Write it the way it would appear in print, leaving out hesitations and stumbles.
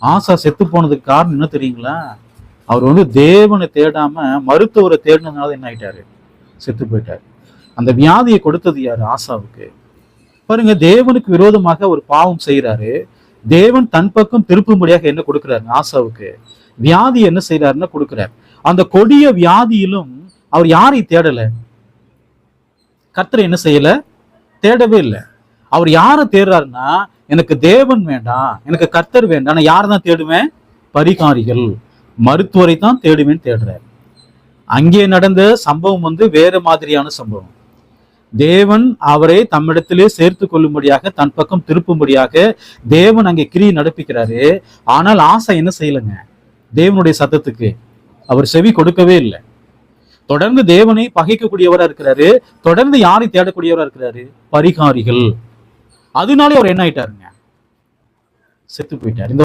ஆசா செத்து போனதுக்கு காரணம் என்ன தெரியுங்களா? அவர் தேவனை தேடாம மருத்துவரை தேடினதுனால என்ன ஆயிட்டாரு? செத்து போயிட்டாரு. அந்த வியாதியை கொடுத்தது யாரு? ஆசாவுக்கு. பாருங்க, தேவனுக்கு விரோதமாக ஒரு பாவம் செய்யறாரு. தேவன் தன் பக்கம் திருப்பும்படியாக என்ன கொடுக்கிறாரு? ஆசாவுக்கு வியாதி என்ன செய்யறாருன்னா கொடுக்கிறார். அந்த கொடிய வியாதியிலும் அவர் யாரை தேடல? கர்த்தரை என்ன செய்யல? தேடவே இல்லை. அவர் யாரை தேடுறாருன்னா, எனக்கு தேவன் வேண்டாம், எனக்கு கர்த்தர் வேண்டாம், நான் யாரை தான் தேடுவேன்? பரிகாரிகள், மருத்துவரை தான் தேடுவேன் தேடுறார். அங்கே நடந்த சம்பவம் வேற மாதிரியான சம்பவம். தேவன் அவரை தம்மிடத்திலே சேர்த்து கொள்ளும்படியாக, தன் பக்கம் திருப்பும்படியாக தேவன் அங்கே கிரியை நடப்பிக்கிறாரு. ஆனால் ஆசா என்ன செய்யலைங்க? தேவனுடைய சத்தத்துக்கு அவர் செவி கொடுக்கவே இல்லை. தொடர்ந்து தேவனை பகைக்கக்கூடியவரா இருக்கிறாரு. தொடர்ந்து யாரை தேடக்கூடியவரா இருக்கிறாரு? பரிகாரிகள். அதனாலே அவர் என்ன ஆயிட்டாருங்க? செத்து போயிட்டார். இந்த